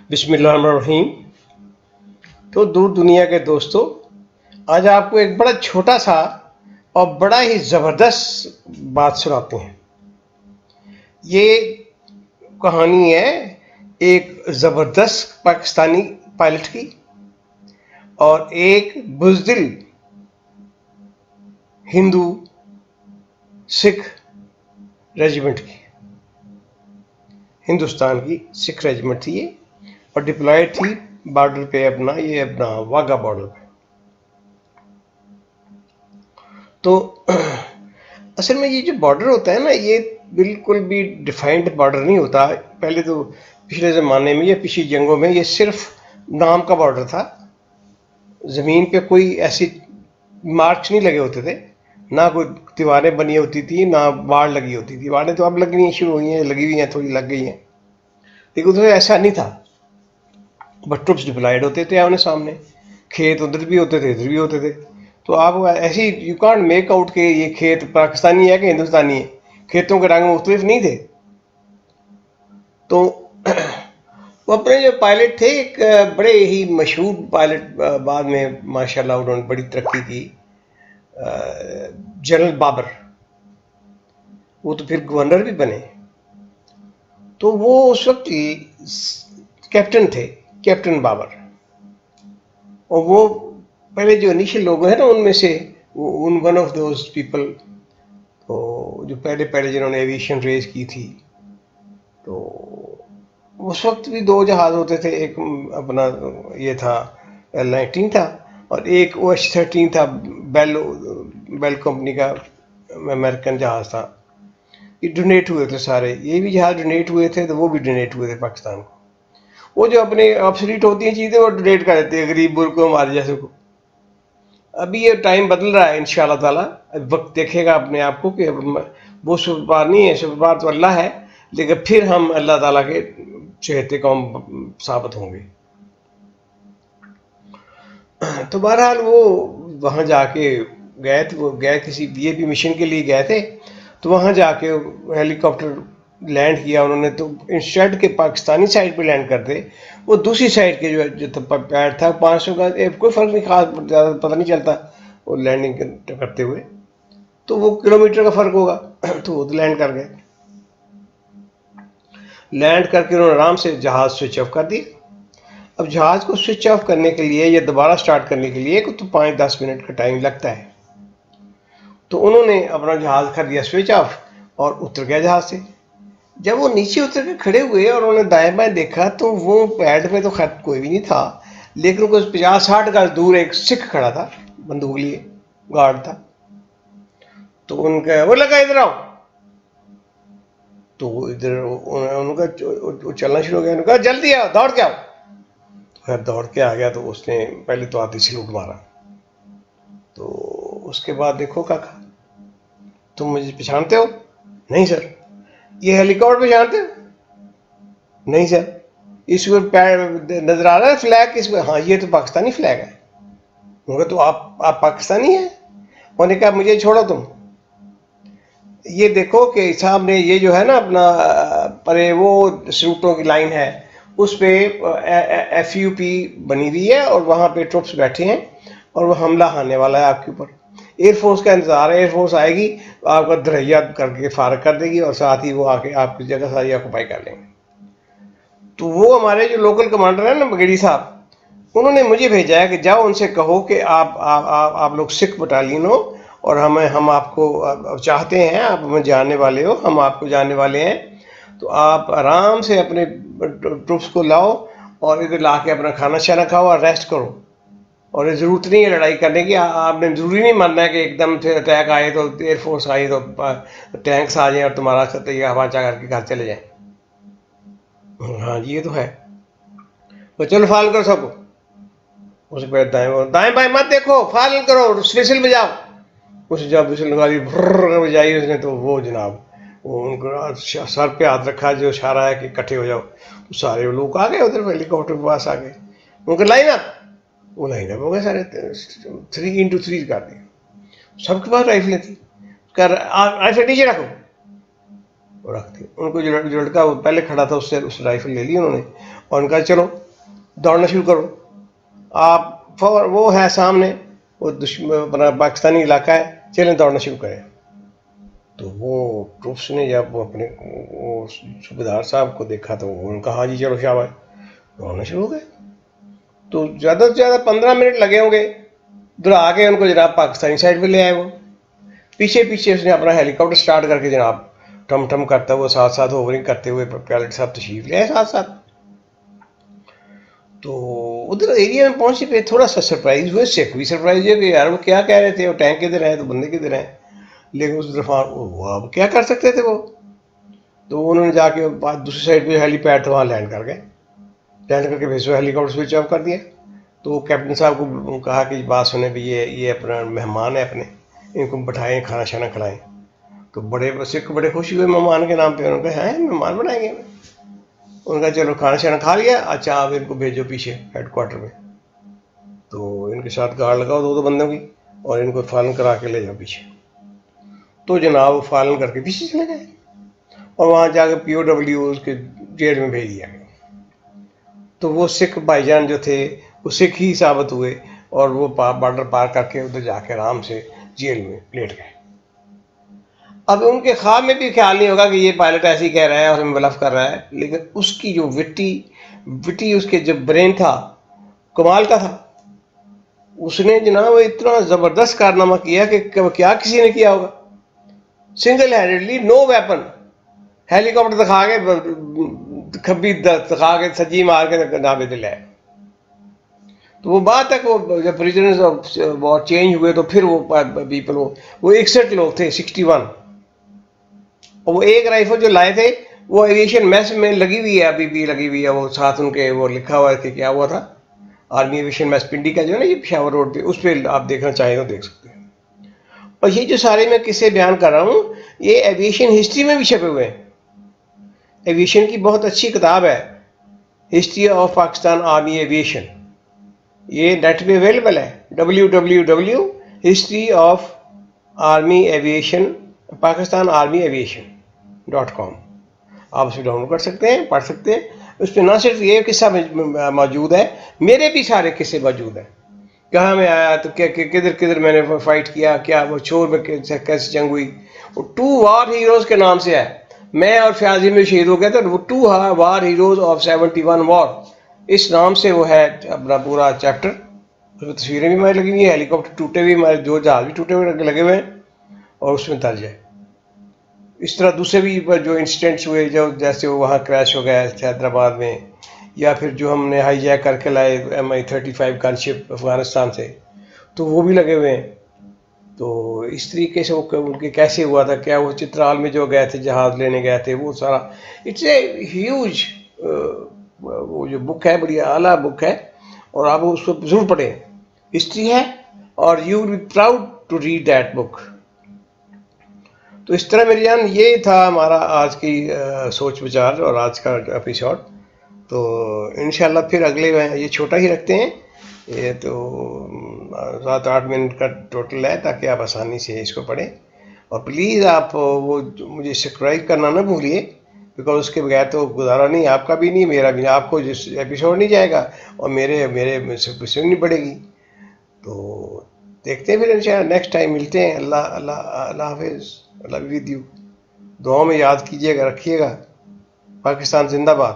बिस्मिल्लाहिर्रहमानिर्रहीम। तो दूर दुनिया के दोस्तों, आज आपको एक बड़ा छोटा सा और बड़ा ही ज़बरदस्त बात सुनाते हैं। ये कहानी है एक ज़बरदस्त पाकिस्तानी पायलट की और एक बुज़दिल हिंदू सिख रेजिमेंट की। हिंदुस्तान की सिख रेजिमेंट थी ये और डिप्लॉयड थी बॉर्डर पे, अपना वाघा बॉर्डर पे। तो असल में ये जो बॉर्डर होता है ना, ये बिल्कुल भी डिफाइंड बॉर्डर नहीं होता। पहले तो पिछले ज़माने में या पिछली जंगों में ये सिर्फ नाम का बॉर्डर था। ज़मीन पे कोई ऐसी मार्क्स नहीं लगे होते थे, ना कोई दीवारें बनी होती थी, ना बाढ़ लगी होती थी। बाढ़ें तो अब लगनी शुरू हुई हैं, लगी हुई हैं, थोड़ी लग गई हैं, लेकिन उधर ऐसा नहीं था। बट ट्रुप्स डिप्लॉयड होते थे आमने सामने, खेत उधर भी होते थे, इधर भी होते थे। तो आप ऐसी यू कांट मेक आउट के ये खेत पाकिस्तानी है कि हिंदुस्तानी है। खेतों के रंग मुख्तलिफ नहीं थे। तो वो अपने जो पायलट थे, एक बड़े ही मशहूर पायलट, बाद में माशाल्लाह उन्होंने बड़ी तरक्की की, जनरल बाबर। वो तो फिर गवर्नर भी बने। तो वो उस वक्त कैप्टन थे, कैप्टन बाबर। और वो पहले जो इनिशियल लोग हैं ना, उनमें से उन वन ऑफ दोज पीपल, तो जो पहले पहले जिन्होंने एविएशन रेस की थी। तो उस वक्त भी दो जहाज़ होते थे, एक अपना ये था L-19 था, और एक OH-13 था, बेल कंपनी का अमेरिकन जहाज़ था। ये डोनेट हुए थे सारे, ये भी जहाज़ डोनेट हुए थे, तो वो भी डोनेट हुए थे पाकिस्तान को। वो जो अपने ऑब्सोलीट होती हैं चीज़ें, वो डोनेट कर देते हैं गरीब मुल्क को, हमारे जैसे को। अभी ये टाइम बदल रहा है इंशाल्लाह ताला। वक्त देखेगा अपने आप को कि वो शुक्रवार नहीं है, शुक्रवार तो अल्लाह है, लेकिन फिर हम अल्लाह ताला के चहेते कौम साबित होंगे। तो बहरहाल वो वहाँ जाके गए थे, वो गए किसी वीआईपी मिशन के लिए गए थे। तो वहाँ जाके हेलीकॉप्टर लैंड किया उन्होंने। तो इंस्टेड के पाकिस्तानी साइड पे लैंड करते, वो दूसरी साइड के जो पैड था 500 का, कोई फ़र्क नहीं, खास ज़्यादा पता नहीं चलता वो लैंडिंग करते हुए। तो वो किलोमीटर का फ़र्क होगा। तो वो तो लैंड कर गए। लैंड करके उन्होंने आराम से जहाज़ स्विच ऑफ कर दिया। अब जहाज़ को स्विच ऑफ करने के लिए या दोबारा स्टार्ट करने के लिए तो 5-10 मिनट का टाइम लगता है। तो उन्होंने अपना जहाज़ कर दिया स्विच ऑफ और उतर गया जहाज़ से। जब वो नीचे उतर के खड़े हुए और उन्होंने दाएं बाएं देखा, तो वो पैड पे तो खैर कोई भी नहीं था, लेकिन कुछ 50-60 गज दूर एक सिख खड़ा था, बंदूक लिए, गार्ड था। तो उनका वो लगा, इधर आओ। तो इधर उनका चलना शुरू हो गया। उन्होंने कहा जल्दी आओ, दौड़ के आओ। खैर दौड़ के आ गया। तो उसने पहले तो आती सलूट मारा। तो उसके बाद देखो काका, तुम मुझे पहचानते हो? नहीं सर। ये हेलीकॉप्टर पहचानते हो? नहीं सर। इसमें नजर आ रहा है फ्लैग इसमें? हाँ, ये तो पाकिस्तानी फ्लैग है। उन्होंने तो आप पाकिस्तानी हैं? उन्होंने कहा मुझे छोड़ो तुम, ये देखो कि सामने ये जो है ना अपना पर वो सलूटों की लाइन है, उस पे FUP बनी हुई है और वहाँ पे ट्रुप्स बैठे हैं और वो हमला आने वाला है आपके ऊपर। एयरफोर्स का इंतज़ार है, एयरफोर्स आएगी, आपका धरैया करके फारग कर देगी और साथ ही वो आके आपकी जगह सारी ऑक्यूपाई कर लेंगे। तो वो हमारे जो लोकल कमांडर हैं ना, बगेड़ी साहब, उन्होंने मुझे भेजा है कि जाओ उनसे कहो कि आप लोग सिख बटालियन हो और हम आपको चाहते हैं, आप हमें जानने वाले हो, हम आपको जानने वाले हैं। तो आप आराम से अपने ट्रुप्स को लाओ और इधर ला के अपना खाना शाना खाओ और रेस्ट करो। और ज़रूरत नहीं है लड़ाई करने की। आपने ज़रूरी नहीं मानना है कि एकदम से अटैक आए तो एयरफोर्स आई तो टैंक्स आ जाए और तुम्हारा सत्या हवा करके घर चले जाए। हाँ जी, ये तो है। तो चलो फाल करो सबको। उसके बाद दाएं बाएं मत देखो, फाल करो, विसिल बजाओ। उस जब विसिल बजाई उसने, तो वो जनाब वो उनको सर पे हाथ रखा, जो इशारा है कि इकट्ठे हो जाओ। तो सारे लोग आ गए उधर हेलीकॉप्टर के पास आ गए। उनका लाइन अप, वो लाइन अप हो गए सारे, 3x3 कर दिए। सबके पास राइफलें थी। कर राइफल नीचे रखो। رکھ دی. ان کو جو لڑکا وہ پہلے کھڑا تھا اس سے اس رائفل لے لی انہوں نے اور ان کا چلو دوڑنا شروع کرو. آپ وہ ہے سامنے وہ اپنا پاکستانی علاقہ ہے, چلیں دوڑنا شروع کریں. تو وہ ٹروپس نے جب وہ اپنے صوبیدار صاحب کو دیکھا تو ان کا ہاں جی چلو شاباش, دوڑنا شروع ہو گئے. تو زیادہ سے زیادہ 15 منٹ لگے ہوں گے. ادھر آ کے ان کو جناب پاکستانی سائڈ پہ لے آئے. وہ پیچھے پیچھے اس نے اپنا ہیلی کاپٹر سٹارٹ کر کے جناب ٹم ٹم کرتا ہوا ساتھ ساتھ ہوورنگ کرتے ہوئے پائلٹ صاحب تشریف لے آئے ساتھ ساتھ. تو ادھر ایریا میں پہنچے پہ تھوڑا سا سرپرائز ہوئے, سکھ بھی سرپرائز ہوئے کہ یار وہ کیا کہہ رہے تھے, وہ ٹینک کدھر ہیں تو بندے کدھر ہیں. لیکن اس طرف وہ اب کیا کر سکتے تھے وہ. تو انہوں نے جا کے دوسری سائڈ پہ ہیلی پیڈ تھا وہاں لینڈ کر گئے. لینڈ کر کے پھر ہیلی کاپٹر سوئچ آف کر دیا. تو کیپٹن صاحب کو کہا کہ بات سنیں بھی یہ اپنا مہمان ہے اپنے, ان کو بٹھائیں کھانا شانا کھلائیں. تو بڑے سکھ بڑے خوش ہوئے مہمان کے نام پہ. انہوں نے کہا ہیں مہمان بنائیں گے. ان کا چلو کھانا شانا کھا لیا, اچھا آپ ان کو بھیجو پیچھے ہیڈ کوارٹر میں. تو ان کے ساتھ گارڈ لگاؤ 2 بندوں کی اور ان کو فالن کرا کے لے جاؤ پیچھے. تو جناب وہ فالن کر کے پیچھے چلے گئے اور وہاں جا کے POW اس کے جیل میں بھیج دیا گیا. تو وہ سکھ بھائی جان جو تھے وہ سکھ ہی ثابت ہوئے اور وہ بارڈر پار کر کے ادھر جا کے آرام سے جیل میں لیٹ گئے. اب ان کے خواب میں بھی خیال نہیں ہوگا کہ یہ پائلٹ ایسے ہی کہہ رہا ہے اور ہمیں بلف کر رہا ہے, لیکن اس کی جو وٹی اس کے جو برین تھا کمال کا تھا. اس نے جناب اتنا زبردست کارنامہ کیا کہ کیا کسی نے کیا ہوگا. سنگل ہینڈڈلی نو ویپن, ہیلی کاپٹر دکھا کے کھبی دکھا کے سجی مار کے نابے دل ہے. تو وہ بات تک وہ جب پریزنرز آف وار چینج ہوئے تو پھر وہ پیپل وہ 61 لوگ تھے 61. اور وہ ایک رائفل جو لائے تھے وہ ایویشن میس میں لگی ہوئی ہے, ابھی بھی لگی ہوئی ہے. وہ ساتھ ان کے وہ لکھا ہوا ہے کہ کیا ہوا تھا, آرمی ایویشن میس پنڈی کا جو ہے نا یہ پشاور روڈ پہ, اس پہ آپ دیکھنا چاہیں تو دیکھ سکتے ہیں. اور یہ جو سارے میں قصے بیان کر رہا ہوں یہ ایویشن ہسٹری میں بھی چھپے ہوئے ہیں. ایویشن کی بہت اچھی کتاب ہے, history of Pakistan army aviation. یہ نیٹ پہ اویلیبل ہے, www history of army aviation Pakistan army aviation. آپ اسے ڈاؤن لوڈ کر سکتے ہیں, پڑھ سکتے ہیں. اس پہ نہ صرف یہ قصہ موجود ہے, میرے بھی سارے قصے موجود ہیں. کہاں میں آیا تو کدھر کدھر میں نے فائٹ کیا, کیا وہ چور میں کیسے جنگ ہوئی. وہ 2 وار ہیروز کے نام سے ہے. میں اور فیاضی میں شہید ہو گئے تھے. وہ 2 وار ہیروز آف 71 وار اس نام سے وہ ہے اپنا پورا چیپٹر. اس میں تصویریں بھی ہماری لگی ہوئی ہیں, ہیلی کاپٹر ٹوٹے ہوئے ہمارے 2 جہاز بھی ٹوٹے ہوئے لگے ہوئے ہیں اور اس میں درج ہے. اس طرح دوسرے بھی جو انسیڈنٹس ہوئے جو جیسے وہ وہاں کریش ہو گیا حیدرآباد میں, یا پھر جو ہم نے ہائی جیک کر کے لائے MI-35 گن شپ افغانستان سے, تو وہ بھی لگے ہوئے ہیں. تو اس طریقے سے وہ ان کے کیسے ہوا تھا, کیا وہ چترال میں جو گئے تھے جہاز لینے گئے تھے, وہ سارا اٹس اے ہیوج وہ جو بک ہے بڑی اعلیٰ بک ہے اور آپ اس کو ضرور پڑھیں. ہسٹری ہے اور you will be proud to read that book. تو اس طرح میری جان یہ تھا ہمارا آج کی سوچ وچار اور آج کا ایپیسوڈ. تو انشاءاللہ پھر اگلے میں یہ چھوٹا ہی رکھتے ہیں, یہ تو 7-8 منٹ کا ٹوٹل ہے تاکہ آپ آسانی سے اس کو پڑھیں. اور پلیز آپ وہ مجھے سبسکرائب کرنا نہ بھولیے, بیکاز اس کے بغیر تو گزارا نہیں, آپ کا بھی نہیں میرا بھی نہیں. آپ کو جس ایپیسوڈ نہیں جائے گا اور میرے سبسکرپشن نہیں پڑے گی. تو دیکھتے ہیں پھر انشاءاللہ نیکسٹ ٹائم ملتے ہیں. اللہ حافظ. اللہ بھی ود یو. دعاؤں میں یاد کیجیے گا, رکھیے گا. پاکستان زندہ باد.